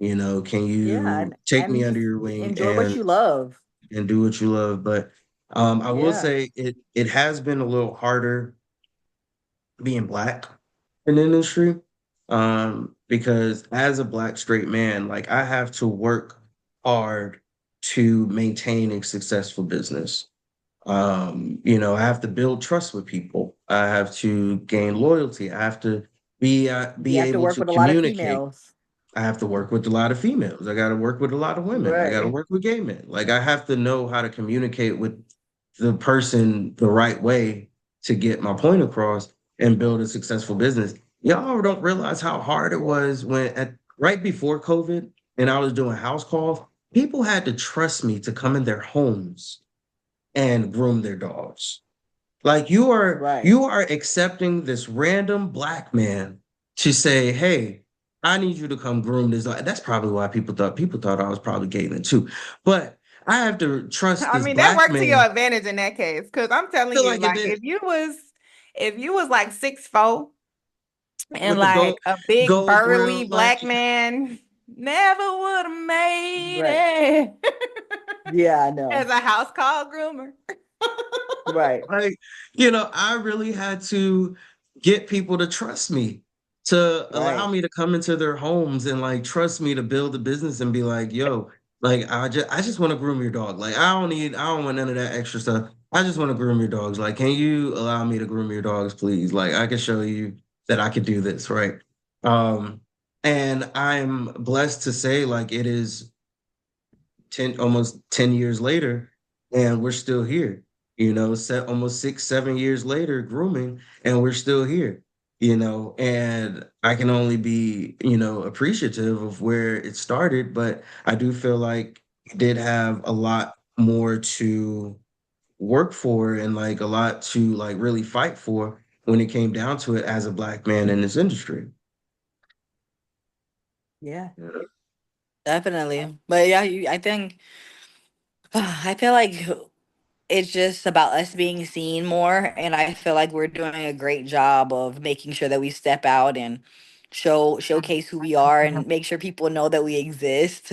Can Yeah. you take me And under just your wing enjoy what you love. and do what you love? But I will Yeah. say it has been a little harder being black in the industry. Because as a black straight man, like I have to work hard to maintain a successful business. I have to build trust with people. I have to gain loyalty. I have to You be have to able work to with a lot of communicate. females. I have to work with a lot of females. I got to work with a lot of women. I got to Right. work with gay men. Like I have to know how to communicate with the person the right way to get my point across and build a successful business. Y'all don't realize how hard it was right before COVID and I was doing house calls. People had to trust me to come in their homes and groom their dogs. Like Right. you are accepting this random black man to say, "Hey, I need you to come groom this dog." That's probably why people thought I was probably gay then too. But I have to trust I this mean, that black worked to your man. advantage in that case. Because I'm telling Feel you, like it like did if you was like 6'4" and with the like a big gold burly grill, like black man, never would have made Right. it Yeah, I know. as a house call groomer. Right. Like, I really had to get people to trust me, to allow Right. me to come into their homes and like trust me to build a business and be like, yo, like I just want to groom your dog. Like I don't want none of that extra stuff. I just want to groom your dogs. Like, can you allow me to groom your dogs, please? Like I can show you that I could do this, right? Um, and I'm blessed to say like it is almost 10 years later, and we're still here, set almost 6, 7 years later, grooming, and we're still here, and I can only be, appreciative of where it started, but I do feel like it did have a lot more to work for and like a lot to like really fight for when it came down to it as a black man in this industry. Yeah. Definitely. But yeah, I think I feel like it's just about us being seen more, and I feel like we're doing a great job of making sure that we step out and showcase who we are and make sure people know that we exist.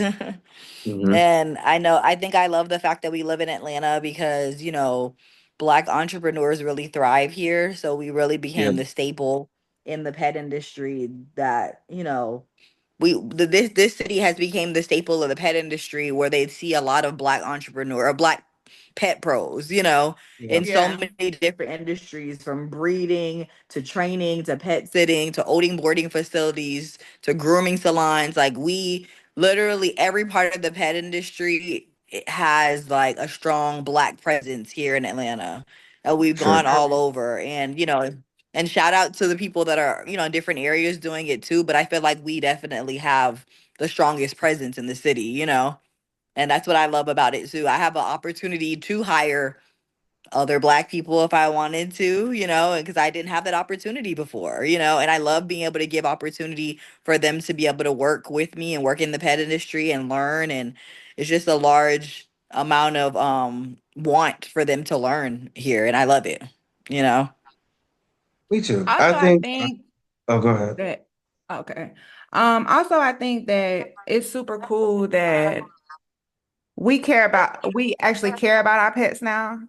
Hmm. And I think I love the fact that we live in Atlanta because, Black entrepreneurs really thrive here. So we really Yeah, became the staple in the pet industry that, this city has become the staple of the pet industry where they see a lot of Black entrepreneur or Black pet pros, yeah, in so Yeah. many different industries from breeding to training to pet sitting to owning boarding facilities to grooming salons. Like we literally every part of the pet industry it has like a strong Black presence here in Atlanta. We've sure. gone all over, and and shout out to the people that are in different areas doing it too. But I feel like we definitely have the strongest presence in the city, and that's what I love about it too. I have an opportunity to hire other Black people if I wanted to, because I didn't have that opportunity before, and I love being able to give opportunity for them to be able to work with me and work in the pet industry and learn. And it's just a large amount of want for them to learn here, and I love it, you know. Me too. I Also, I think. think Oh, go ahead. that okay. Also I think that it's super cool that we actually care about our pets now.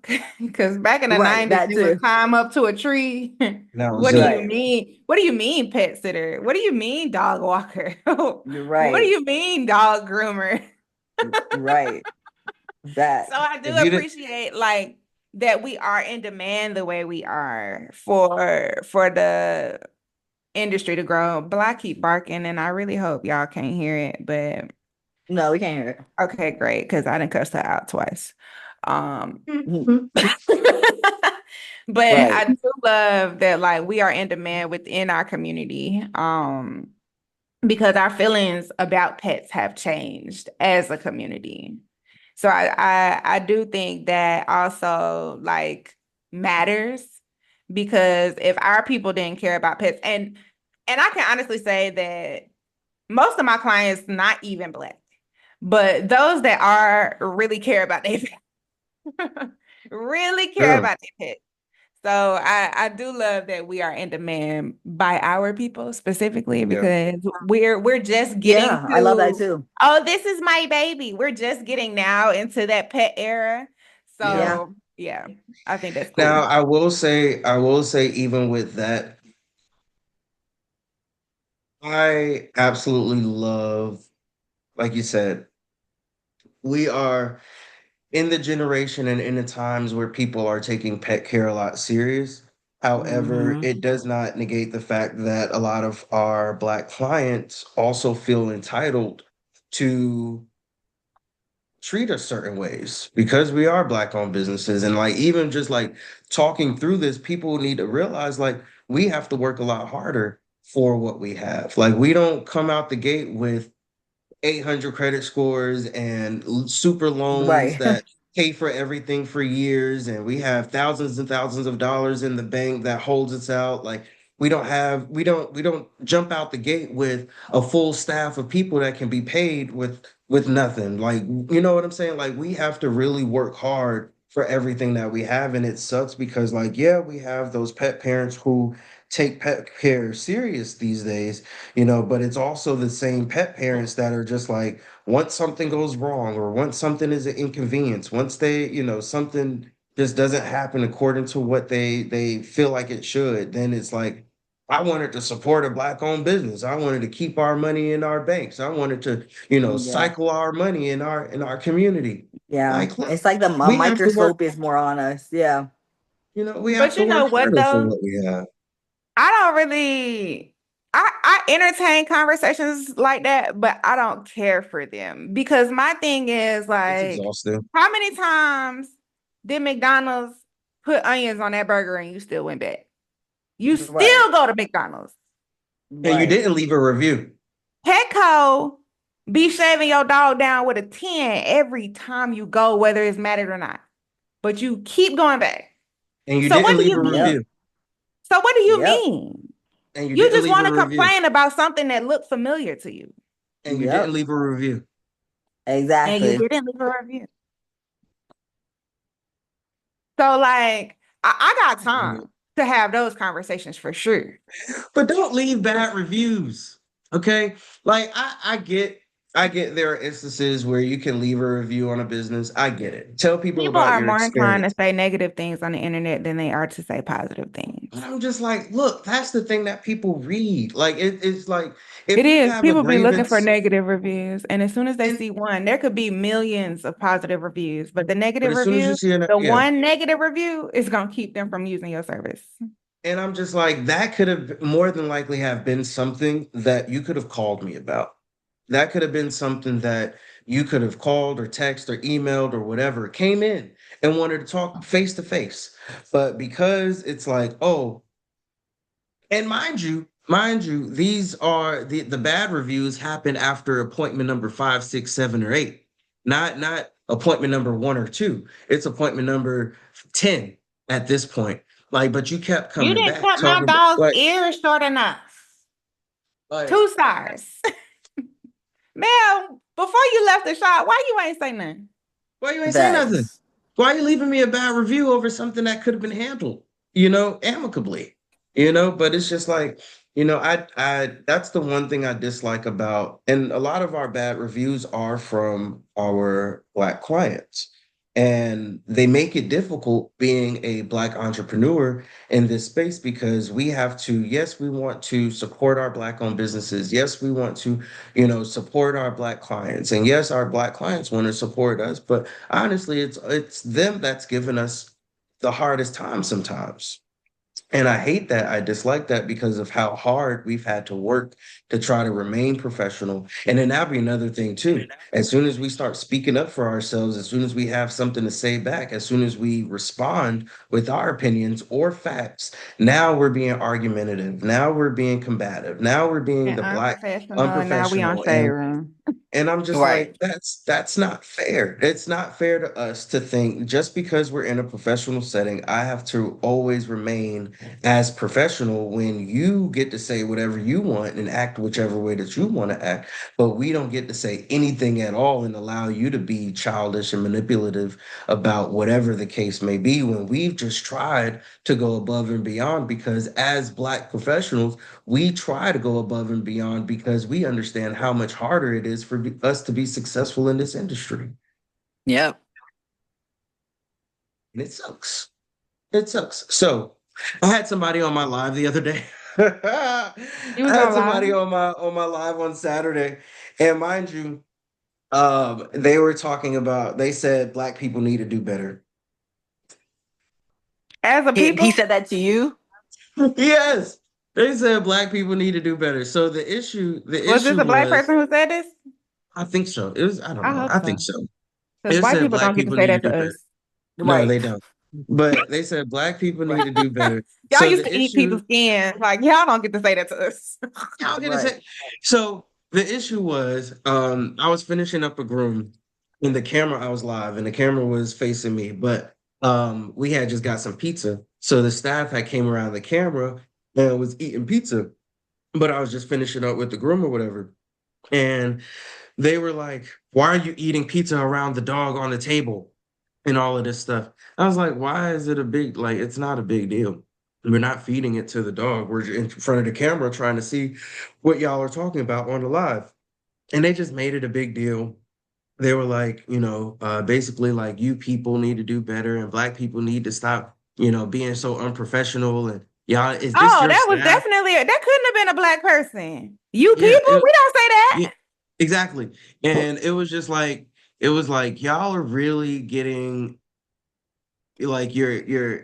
Because back in the Right, 90s, that they would too. climb up to a tree. That was What do you it. Right, mean? What do you mean, pet sitter? What do you mean, dog walker? you're What do right, you mean, dog groomer? right. So That I do If you did, appreciate like that we are in demand the way we are for the industry to grow. But I keep barking and I really hope y'all can't hear it. But no, we can't hear okay, great, because I didn't cuss her out twice. Um it. but I Right. do love that like we are in demand within our community. Because our feelings about pets have changed as a community. So I do think that also like matters because if our people didn't care about pets and I can honestly say that most of my clients not even Black, but those that are really care about their really care sure. about their pets. So I do love that we are in demand by our people specifically Yeah. because we're just getting Yeah, I love that to, too. oh, this is my baby. We're just getting now into that pet era. Yeah. Yeah. So yeah, I think that's Now, cool. I will say, even with that, I absolutely love, like you said, we are in the generation and in the times where people are taking pet care a lot serious. However, Hmm. it does not negate the fact that a lot of our Black clients also feel entitled to treat us certain ways because we are Black owned businesses. And like, even just like talking through this, people need to realize like we have to work a lot harder for what we have. Like, we don't come out the gate with 800 credit scores and super loans Right. that pay for everything for years, and we have thousands and thousands of dollars in the bank that holds us out. Like, we don't jump out the gate with a full staff of people that can be paid with nothing. Like, you know what I'm saying? Like, we have to really work hard for everything that we have, and it sucks because, like, yeah, we have those pet parents who take pet care serious these days, but it's also the same pet parents that are just like, once something goes wrong or once something is an inconvenience, once something just doesn't happen according to what they feel like it should, then it's like, I wanted to support a Black owned business. I wanted to keep our money in our banks. I wanted to, Yeah. cycle our money in our community. Yeah. Like, look, It's like the we have to work, microscope is more on us. Yeah. we have But to you work know what harder for though? what we have. I don't really I entertain conversations like that, but I don't care for them because my thing is It's like, exhausting. how many times did McDonald's put onions on that burger and you still went back? You Right. still go to McDonald's. And you Right. didn't leave a review. Petco be shaving your dog down with a 10 every time you go, whether it's matted or not. But you keep going back. And you So what didn't do leave you a Yep. review. mean? So what do you Yep. mean? And you You didn't just leave want a to review. complain about something that looked familiar to you. And you didn't Yep. leave a review. and you Exactly. didn't leave a review. So like I got time to have those conversations for sure. But don't leave bad reviews. Okay. Like I get there are instances where you can leave a review on a business. I get it. Tell people People about are your more inclined to experience. say negative things on the internet than they are to say positive But things. I'm just like, look, that's the thing that people read. Like it's like It if you is. have a People be looking for grievance negative reviews, and as soon as they and see one, there could be millions of positive reviews, but the but negative as soon as you review, see an the yeah, one negative review is gonna keep them from using your service. and I'm just like, that could have more than likely have been something that you could have called me about. That could have been something that you could have called or texted or emailed or whatever, came in and wanted to talk face to face. But because it's like, oh, and mind you, these are the bad reviews happen after appointment number 5, 6, 7, or 8. Not appointment number 1 or 2. It's appointment number 10 at this point. Like, but you kept You coming didn't back cut my talking about dog's ears short enough. like 2 stars. Mel, before you left the shop, why you ain't say nothing? why you ain't say nothing? Facts. Why are you leaving me a bad review over something that could have been handled, amicably, But it's just like, I that's the one thing I dislike about, and a lot of our bad reviews are from our Black clients. And they make it difficult being a Black entrepreneur in this space because we have to, yes, we want to support our Black owned businesses. Yes, we want to, support our Black clients. And yes, our Black clients want to support us. But honestly, it's them that's given us the hardest time sometimes. And I hate that. I dislike that because of how hard we've had to work to try to remain professional. And then that'll be another thing too. As soon as we start speaking up for ourselves, as soon as we have something to say back, as soon as we respond with our opinions or facts, now we're being argumentative. Now we're being combative. Now we're being And the Black unprofessional, and now we on unprofessional. shade room. And I'm just Right. like, that's not fair. It's not fair to us to think just because we're in a professional setting, I have to always remain as professional when you get to say whatever you want and act whichever way that you want to act, but we don't get to say anything at all and allow you to be childish and manipulative about whatever the case may be when we've just tried to go above and beyond because as Black professionals, we try to go above and beyond because we understand how much harder it is for us to be successful in this industry. Yep. And it sucks. It sucks. So I had somebody on my live the other day. I You was had on somebody live. on my live on Saturday. And mind you, they said Black people need to do better. As a He people, said that to you? Yes. They said Black people need to do better. So the was this issue a Black was, person who said this? I think so. It was, I don't I know. hope I think so. so. Because It white said people Black don't get to people say need to that do to better. us. No, Right. they don't. But they said Black people need to do better. Y'all So used the to eat issue, people's skin. Like, y'all don't get to say that to us. y'all get to Right. say. So the issue was, I was finishing up a groom, and I was live, and the camera was facing me, but we had just got some pizza, so the staff had came around the camera and was eating pizza, but I was just finishing up with the groom or whatever, and they were like, "Why are you eating pizza around the dog on the table?" And all of this stuff. I was like, why is it a big, like, it's not a big deal. We're not feeding it to the dog. We're in front of the camera trying to see what y'all are talking about on the live. And they just made it a big deal. They were like, basically like you people need to do better and Black people need to stop, being so unprofessional. And y'all, is this Oh, your that was staff? definitely, that couldn't have been a Black person. You Yeah, people, we don't say yeah, that. exactly. And it was like y'all are really getting like yeah,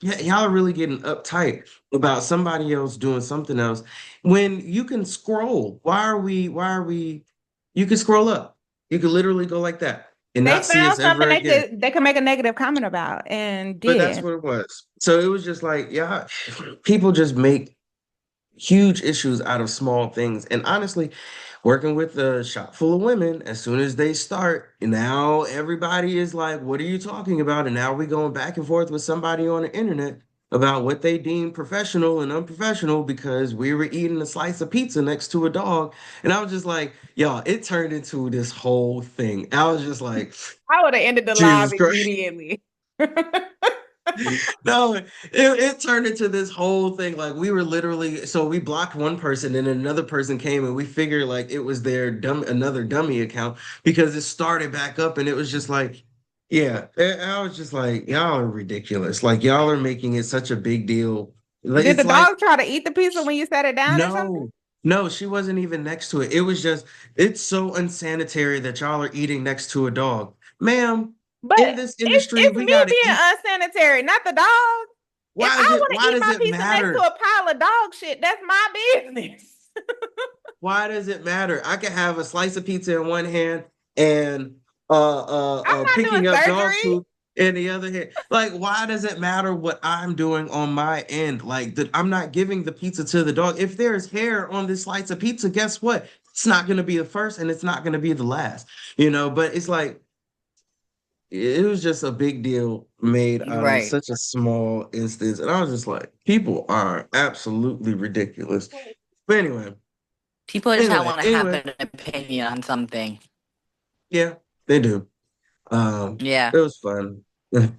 y'all are really getting uptight about somebody else doing something else when you can scroll. Why are we, you can scroll up. You can literally go like that and They not see found us something ever again. they could make a negative comment about and But that's did. what it was. So it was just like, yeah, people just make huge issues out of small things. And honestly, working with a shop full of women, as soon as they start, now everybody is like, what are you talking about? And now we going back and forth with somebody on the internet about what they deem professional and unprofessional because we were eating a slice of pizza next to a dog. And I was just like, y'all, it turned into this whole thing. I was just like, I would have ended the live Jesus Christ. immediately. No, it turned into this whole thing. Like we were literally, so we blocked one person and another person came and we figured like it was their another dummy account because it started back up and it was just like, yeah, I was just like, y'all are ridiculous. Like y'all are making it such a big deal. Like, Did the it's like, dog try to eat the pizza when you sat it down or something? no, no, she wasn't even next to it. It was just, it's so unsanitary that y'all are eating next to a dog. Ma'am, But in this industry, it's we me gotta being eat. unsanitary, not the dog. If Why is I it, want to why eat does my it pizza next to matter? a pile of dog shit, that's my business. Why does it matter? I could have a slice of pizza in one hand and I'm not picking doing up dog surgery. food in the other hand. Like, why does it matter what I'm doing on my end? Like, I'm not giving the pizza to the dog. If there's hair on this slice of pizza, guess what? It's not going to be the first and it's not going to be the last, you know? But it's like, it was just a big deal made out of Right. such a small instance. And I was just like, people are absolutely ridiculous. But People just anyway, want to have anyway. an opinion on something. Yeah, they do. Yeah. It was fun. It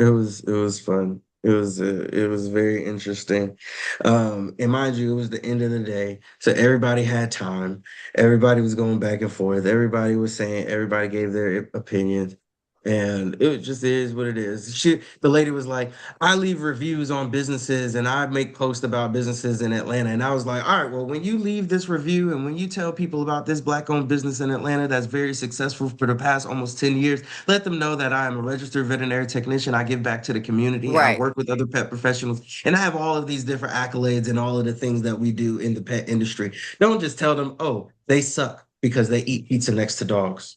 was fun. It was very interesting. And mind you, it was the end of the day, so everybody had time. Everybody was going back and forth. Everybody was saying, everybody gave their opinions. And it just is what it is. The lady was like, I leave reviews on businesses and I make posts about businesses in Atlanta. And I was like, all right, well, when you leave this review and when you tell people about this Black-owned business in Atlanta that's very successful for the past almost 10 years, let them know that I am a registered veterinary technician. I give back to the community. I Right. work with other pet professionals, and I have all of these different accolades and all of the things that we do in the pet industry. Don't just tell them, oh, they suck because they eat pizza next to dogs.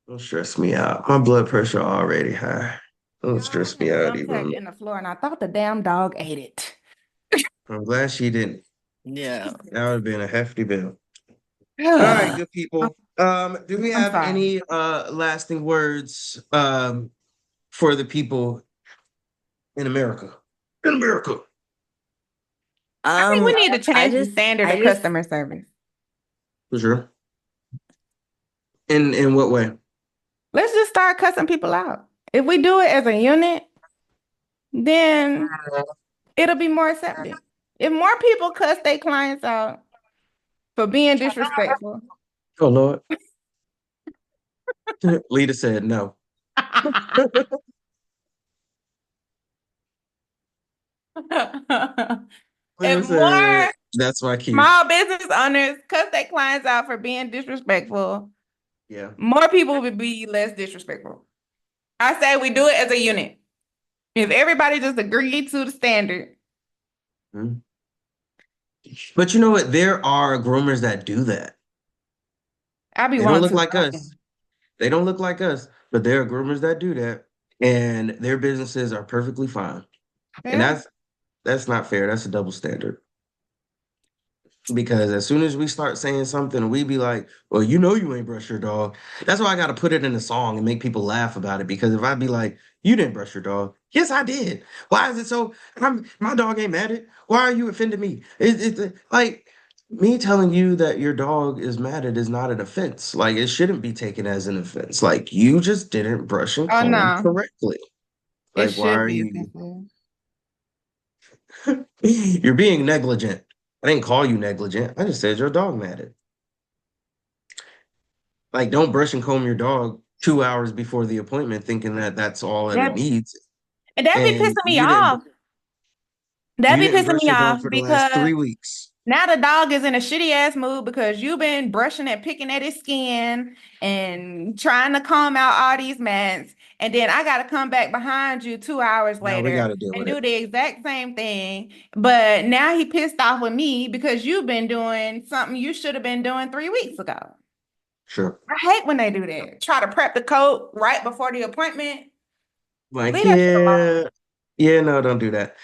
Don't stress me out. My blood pressure already high. Don't Y'all, I stress me had a out even thumbtack more. in the floor and I thought the damn dog ate it. I'm glad she didn't. Yeah. That would have been a hefty bill. All right, good people. Do we I'm have sorry. any lasting words for the people in America? In America. I think we Um, need to I change the just, standard I of just, customer service. For sure. In what way? Let's just start cussing people out. If we do it as a unit, then it'll be more accepted. If more people cuss their clients out for being disrespectful, Oh Lord. Lita said no. if Lita said more that's my cue. small business owners cuss their clients out for being disrespectful, Yeah. more people would be less disrespectful. I say we do it as a unit. If everybody just agreed to the standard, Mhm. But you know what? There are groomers that do that. I'd be They don't willing look to like go us. in. They don't look like us, but there are groomers that do that, and their businesses are perfectly fine. And Yeah. that's not fair. That's a double standard. Because as soon as we start saying something, we be like, "Well, you know, you ain't brush your dog." That's why I got to put it in a song and make people laugh about it. Because if I be like, "You didn't brush your dog," yes, I did. Why is it so? My dog ain't mad at. Why are you offending me? It's like me telling you that your dog is mad at is not an offense. Like it shouldn't be taken as an offense. Like you just didn't brush and Oh comb no, correctly. it Like why should are be you? offensive. You're being negligent. I didn't call you negligent. I just said your dog mad at. Like, don't brush and comb your dog 2 hours before the appointment, thinking that that's all that it That needs, that be and pissing me off. That you be didn't pissing brush me your dog off for the last because 3 weeks. now the dog is in a shitty ass mood because you've been brushing and picking at his skin and trying to comb out all these mats. And then I got to come back behind you 2 hours Now we got later to deal and with it. do the exact same thing. But now he pissed off with me because you've been doing something you should have been doing 3 weeks ago. Sure. I hate when they do that. Try to prep the coat right before the appointment. Like, Leave that shit alone. yeah, yeah, no, don't do that.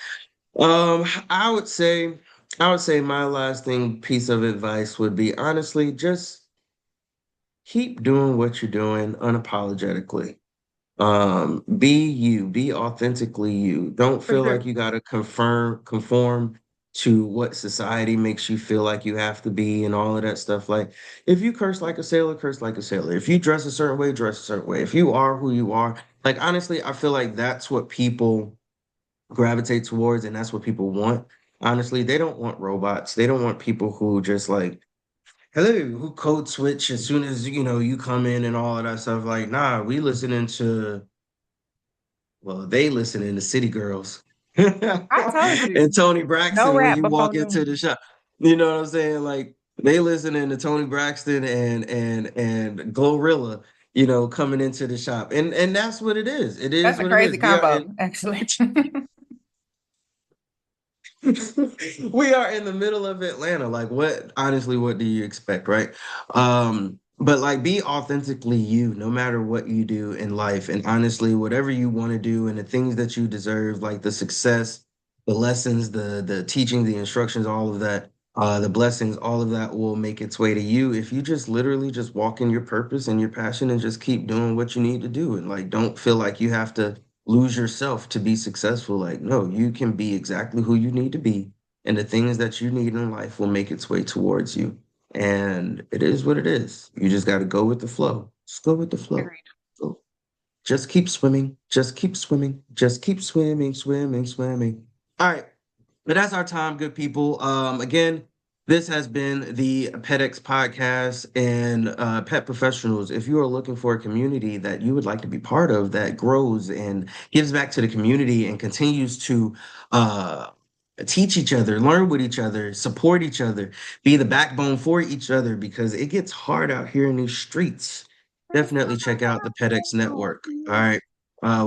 Um, I would say, I would say my lasting piece of advice would be honestly, just keep doing what you're doing unapologetically. Be you, be authentically you. Don't For feel sure. like you gotta conform to what society makes you feel like you have to be and all of that stuff. Like if you curse like a sailor, curse like a sailor. If you dress a certain way, dress a certain way. If you are who you are, like honestly, I feel like that's what people gravitate towards and that's what people want. Honestly, they don't want robots. They don't want people who just like hello, who code switch as soon as you come in and all of that stuff. Like, nah, we listening to well, they listening to City Girls I told and you, Tony no Braxton when rap you before walk into the noon. shop. You know what I'm saying? Like they listening to Tony Braxton and Glorilla, coming into the shop. And that's what it is. It That's is a what it crazy is. We are in combo, actually. we are in the middle of Atlanta. Like what honestly, what do you expect, right? But like be authentically you, no matter what you do in life. And honestly, whatever you want to do and the things that you deserve, like the success, the lessons, the teaching, the instructions, all of that, the blessings, all of that will make its way to you if you just literally just walk in your purpose and your passion and just keep doing what you need to do. And like don't feel like you have to lose yourself to be successful. Like, no, you can be exactly who you need to be, and the things that you need in life will make its way towards you. And it is what it is. You just got to go with the flow. Just go with the flow. Agreed. So just keep swimming. Just keep swimming. Just keep swimming, swimming, swimming. All right. But that's our time, good people. Again, this has been the PETx podcast and pet professionals. If you are looking for a community that you would like to be part of that grows and gives back to the community and continues to uh, teach each other, learn with each other, support each other, be the backbone for each other because it gets hard out here in these streets. Definitely check out the PETx network. All right.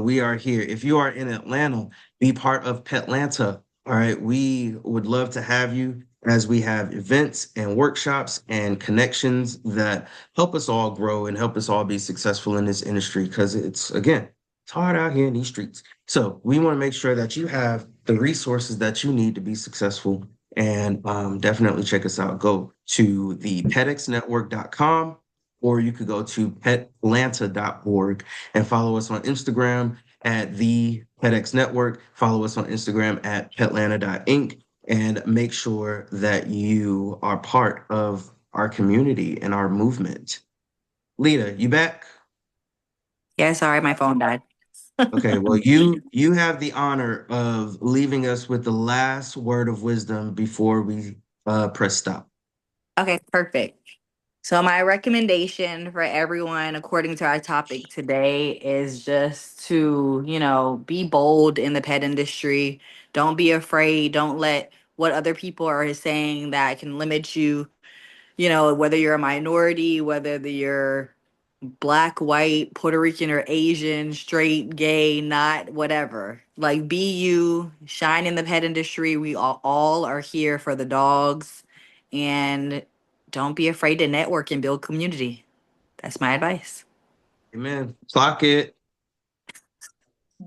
We are here. If you are in Atlanta, be part of Petlanta. All right, we would love to have you as we have events and workshops and connections that help us all grow and help us all be successful in this industry because again, it's hard out here in these streets. So we want to make sure that you have the resources that you need to be successful and definitely check us out. Go to the petxnetwork.com or you could go to petlanta.org and follow us on Instagram at the PETx Network. Follow us on Instagram at petlanta.inc and make sure that you are part of our community and our movement. Lita, you back? Yeah, sorry, my phone died. Okay, well you have the honor of leaving us with the last word of wisdom before we press stop. Okay, perfect. So my recommendation for everyone, according to our topic today, is just to, be bold in the pet industry. Don't be afraid. Don't let what other people are saying that can limit you, whether you're a minority, whether you're black, white, Puerto Rican, or Asian, straight, gay, not whatever. Like, be you, shine in the pet industry. We all are here for the dogs. And don't be afraid to network and build community. That's my advice. Amen. Clock it.